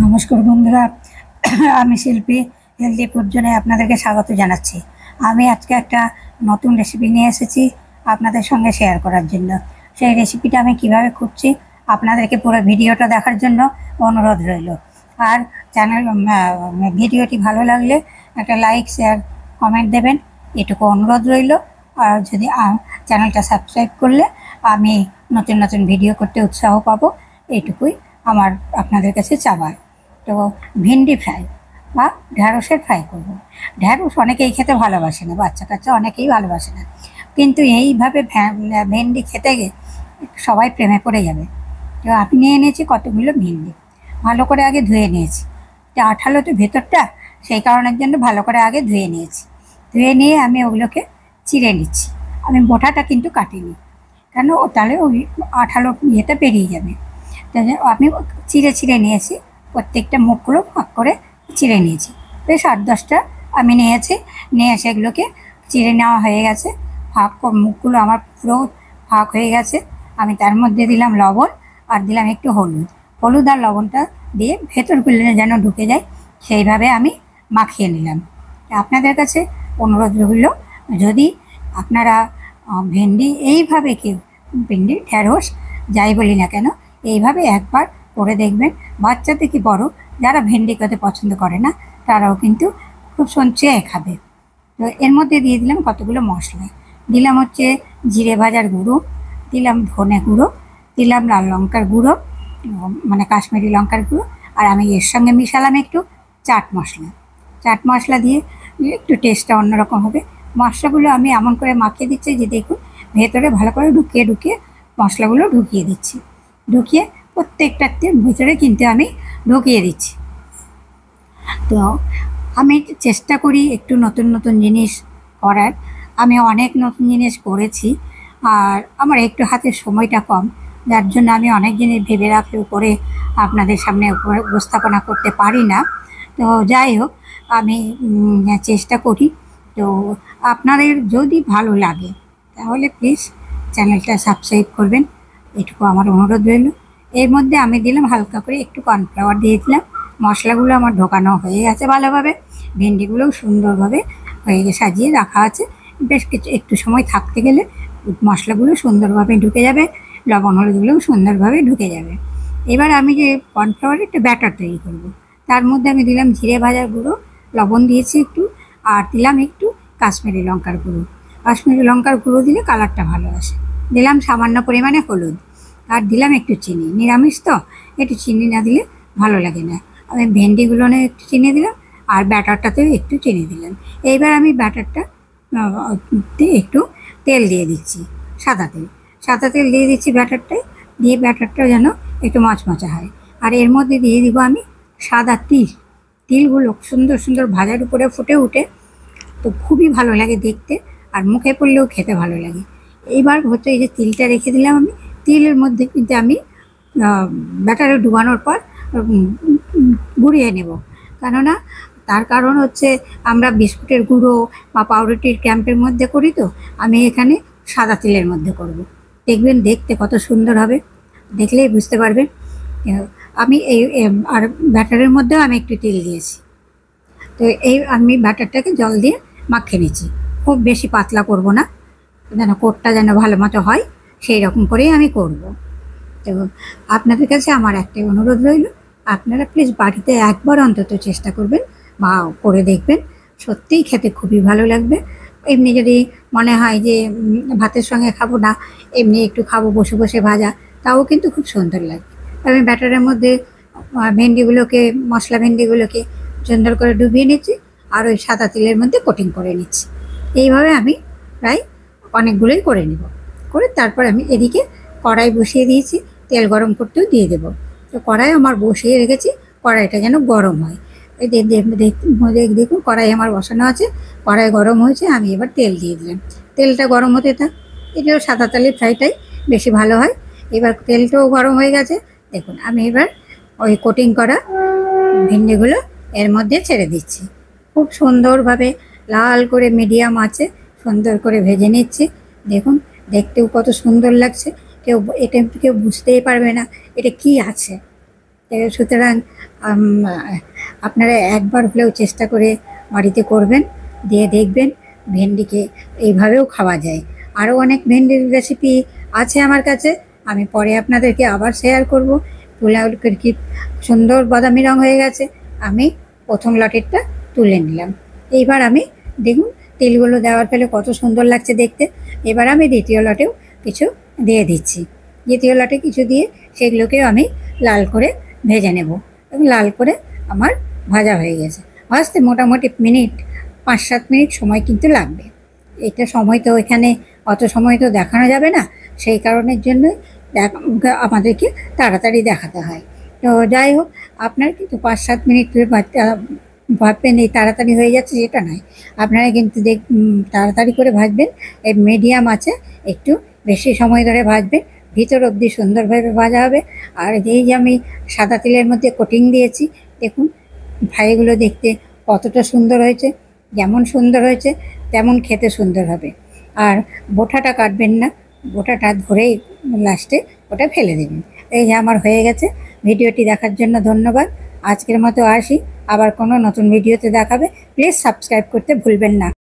নমস্কার বন্ধুরা, আমি শিল্পী হেলদি ফুড জোনে আপনাদেরকে স্বাগত জানাচ্ছি। আমি আজকে একটা নতুন রেসিপি নিয়ে এসেছি আপনাদের সঙ্গে শেয়ার করার জন্য। সেই রেসিপিটা আমি কিভাবে করছি আপনাদেরকে পুরো ভিডিওটা দেখার জন্য অনুরোধ রইল। আর ভিডিওটি ভালো লাগলে একটা লাইক, শেয়ার, কমেন্ট দেবেন, এটুকু অনুরোধ রইল। আর যদি চ্যানেলটা সাবস্ক্রাইব করলে আমি নতুন নতুন ভিডিও করতে উৎসাহ পাবো, এইটুকুই আমার আপনাদের কাছে চাওয়ার। তো ভেন্ডি ফ্রাই বা ঢ্যাঁড়সের ফ্রাই করব। ঢ্যাঁড়স অনেকেই খেতে ভালোবাসে না, বাচ্চা কাচ্চা অনেকেই ভালোবাসে না, কিন্তু এইভাবে ভেন্ডি খেতে গিয়ে সবাই প্রেমে পড়ে যাবে। তো আমি নিয়ে নিয়েছি কতগুলো ভেন্ডি, ভালো করে আগে ধুয়ে নিয়েছি। আঠালো তো ভেতরটা, সেই কারণের জন্য ভালো করে আগে ধুয়ে নিয়েছি। ধুয়ে নিয়ে আমি ওগুলোকে চিড়ে নিচ্ছি। আমি বোটাটা কিন্তু কাটিনি, কেন তাহলে ওই আঠালো ইয়েটা বেরিয়ে যাবে। তাই আমি চিড়ে চিড়ে নিয়েছি, প্রত্যেকটা মুখগুলো ফাঁক করে চিড়ে নিয়েছি। বেশ 8-10টা আমি নিয়েছি, নিয়ে সেগুলোকে চিড়ে নেওয়া হয়ে গেছে। মুখগুলো আমার পুরো ফাঁক হয়ে গেছে। আমি তার মধ্যে দিলাম লবণ আর দিলাম একটু হলুদ। হলুদ আর লবণটা দিয়ে ভেতরগুলো যেন ঢুকে যায় সেইভাবে আমি মাখিয়ে নিলাম। আপনাদের কাছে অনুরোধ রইল, যদি আপনারা ভেন্ডি এইভাবে কেউ ভেন্ডি ঢ্যাঁড়স যাই বলি না কেন এইভাবে একবার করে দেখবেন। বাচ্চা থেকে বড় যারা ভেন্ডি খেতে পছন্দ করে না তারাও কিন্তু খুব চেয়ে খাবে। তো এর মধ্যে দিয়ে দিলাম কতগুলো মশলা। দিলাম হচ্ছে জিরে ভাজার গুঁড়ো, দিলাম ধনে গুঁড়ো, দিলাম লাল লঙ্কার গুঁড়ো, মানে কাশ্মীরি লঙ্কার গুঁড়ো, আর আমি এর সঙ্গে মিশালাম একটু চাট মশলা। চাট মশলা দিয়ে একটু টেস্টটা অন্যরকম হবে। মশলাগুলো আমি এমন করে মাখিয়ে দিচ্ছি যে দেখুন ভেতরে ভালো করে ঢুকিয়ে ঢুকিয়ে মশলাগুলো ঢুকিয়ে দিচ্ছি। ঢুকিয়ে প্রত্যেকটাতে ভিতরে কিন্তু আমি ঢুকিয়ে দিচ্ছি। তো আমি চেষ্টা করি একটু নতুন নতুন জিনিস করার। আমি অনেক নতুন জিনিস করেছি, আর আমার একটু হাতের সময়টা কম, যার জন্য আমি অনেক জিনিস ভেবে রাখলেও করে আপনাদের সামনে উপস্থাপনা করতে পারি না। তো যাই হোক, আমি চেষ্টা করি। তো আপনাদের যদি ভালো লাগে তাহলে প্লিজ চ্যানেলটা সাবস্ক্রাইব করবেন, এটুকু আমার অনুরোধ রইল। এর মধ্যে আমি দিলাম হালকা করে একটু কর্নফ্লাওয়ার দিয়ে দিলাম। মশলাগুলো আমার ঢোকানো হয়ে গেছে ভালোভাবে, ভেন্ডিগুলোও সুন্দরভাবে হয়ে সাজিয়ে রাখা আছে। বেশ একটু সময় থাকতে গেলে মশলাগুলো সুন্দরভাবে ঢুকে যাবে, লবণ হলুদগুলোও সুন্দরভাবে ঢুকে যাবে। এবার আমি যে কর্নফ্লাওয়ারের একটা ব্যাটার তৈরি করব, তার মধ্যে আমি দিলাম জিরে ভাজার গুঁড়ো, লবণ দিয়েছি একটু, আর দিলাম একটু কাশ্মীরি লঙ্কার গুঁড়ো। কাশ্মীরি লঙ্কার গুঁড়ো দিলে কালারটা ভালো আসে। দিলাম সামান্য পরিমাণে হলুদ, আর দিলাম একটু চিনি। নিরামিষ তো একটু চিনি না দিলে ভালো লাগে না। আমি ভেন্ডিগুলো একটু চিনি দিলাম, আর ব্যাটারটাতেও একটু চিনি দিলাম। এইবার আমি ব্যাটারটা একটু তেল দিয়ে দিচ্ছি, সাদা তেল। সাদা তেল দিয়ে দিচ্ছি ব্যাটারটায়, দিয়ে ব্যাটারটা যেন একটু মচমচা হয়। আর এর মধ্যে দিয়ে দিব আমি সাদা তিল। তিলগুলো সুন্দর সুন্দর ভাজার উপরে ফুটে উঠে তো খুবই ভালো লাগে দেখতে, আর মুখে পড়লেও খেতে ভালো লাগে। এইবার হচ্ছে এই যে তিলটা রেখে দিলাম আমি, তিলের মধ্যে কিন্তু আমি ব্যাটারে ডুবানোর পর গুঁড়িয়ে নেব। কেননা তার কারণ হচ্ছে আমরা বিস্কুটের গুঁড়ো বা পাউরুটির ক্যাম্পের মধ্যে করি, তো আমি এখানে সাদা তিলের মধ্যে করব। দেখবেন দেখতে কত সুন্দর হবে, দেখলেই বুঝতে পারবেন। আমি এই আর ব্যাটারের মধ্যেও আমি একটু তিল দিয়েছি। তো এই আমি ব্যাটারটাকে জল দিয়ে মাখিয়ে নিচ্ছি। খুব বেশি পাতলা করব না, যেন কোটটা যেন ভালো মতো হয় সেই রকম করেই আমি করব। তো আপনাদের কাছে আমার একটাই অনুরোধ রইল, আপনারা প্লিজ বাড়িতে একবার অন্তত চেষ্টা করবেন বা করে দেখবেন, সত্যিই খেতে খুবই ভালো লাগবে। এমনি যদি মনে হয় যে ভাতের সঙ্গে খাবো না, এমনি একটু খাবো বসে বসে ভাজা, তাও কিন্তু খুব সুন্দর লাগবে। আমি ব্যাটারের মধ্যে ভেন্ডিগুলোকে, মশলা ভেন্ডিগুলোকে সুন্দর করে ডুবিয়ে নিচ্ছি, আর ওই সাদা তেলের মধ্যে কোটিং করে নিচ্ছি। এইভাবে আমি প্রায় অনেকগুলোই করে নেব। করে তারপর আমি এদিকে কড়াই বসিয়ে দিয়েছি, তেল গরম করতেও দিয়ে দেবো। তো কড়াই আমার বসিয়ে রেখেছি, কড়াইটা যেন গরম হয়। এই দেখুন কড়াই আমার বসানো আছে, কড়াই গরম হয়েছে। আমি এবার তেল দিয়ে দিলাম, তেলটা গরম হতে থাক। এটাও সাদা তেলের ফ্রাইটাই বেশি ভালো হয়। এবার তেলটাও গরম হয়ে গেছে, দেখুন আমি এবার ওই কোটিং করা ভেন্ডিগুলো এর মধ্যে ছেড়ে দিচ্ছি। খুব সুন্দরভাবে লাল করে মিডিয়াম আছে সুন্দর করে ভেজে নিচ্ছি। দেখুন দেখতেও কত সুন্দর লাগছে, কেউ বুঝতেই পারবে না এটা কি আছে। সুতরাং আপনারা একবার হলেও চেষ্টা করে বাড়িতে করবেন, দিয়ে দেখবেন ভেন্ডিকে এইভাবেও খাওয়া যায়। আরও অনেক ভেন্ডির রেসিপি আছে আমার কাছে, আমি পরে আপনাদেরকে আবার শেয়ার করব। পোলাওর কি সুন্দর বাদামি রং হয়ে গেছে, আমি প্রথম লটেরটা তুলে নিলাম। এইবার আমি দেখুন তেলগুলো দেওয়ার ফলে কত সুন্দর লাগছে দেখতে। এবার আমি দ্বিতীয় লটেও কিছু দিয়ে দিচ্ছি। দ্বিতীয় লটে কিছু দিয়ে সেগুলোকেও আমি লাল করে ভেজে নেব, এবং লাল করে আমার ভাজা হয়ে গেছে। ভাজতে মোটামুটি 5-7 মিনিট সময় কিন্তু লাগবে। এটা সময় তো এখানে অত সময় তো দেখানো যাবে না, সেই কারণের জন্য আমাদেরকে তাড়াতাড়ি দেখাতে হয়। তো যাই হোক, আপনার কিন্তু 5-7 মিনিট ভাববেন এই তাড়াতাড়ি হয়ে যাচ্ছে সেটা নয়, আপনারা কিন্তু তাড়াতাড়ি করে ভাজবেন। এই মিডিয়াম আছে, একটু বেশি সময় ধরে ভাজবেন, ভিতর অবধি সুন্দরভাবে ভাজা হবে। আর এই যে আমি সাদা তেলের মধ্যে কোটিং দিয়েছি, দেখুন ফ্রাইগুলো দেখতে কতটা সুন্দর হয়েছে। যেমন সুন্দর হয়েছে তেমন খেতে সুন্দর হবে। আর বোটাটা কাটবেন না, বোটাটা ধরেই লাস্টে ওটা ফেলে দেবেন। এই যে আমার হয়ে গেছে। ভিডিওটি দেখার জন্য ধন্যবাদ। আজকের মতো আসি, আবার কোনো নতুন ভিডিওতে দেখাবে। প্লিজ সাবস্ক্রাইব করতে ভুলবেন না।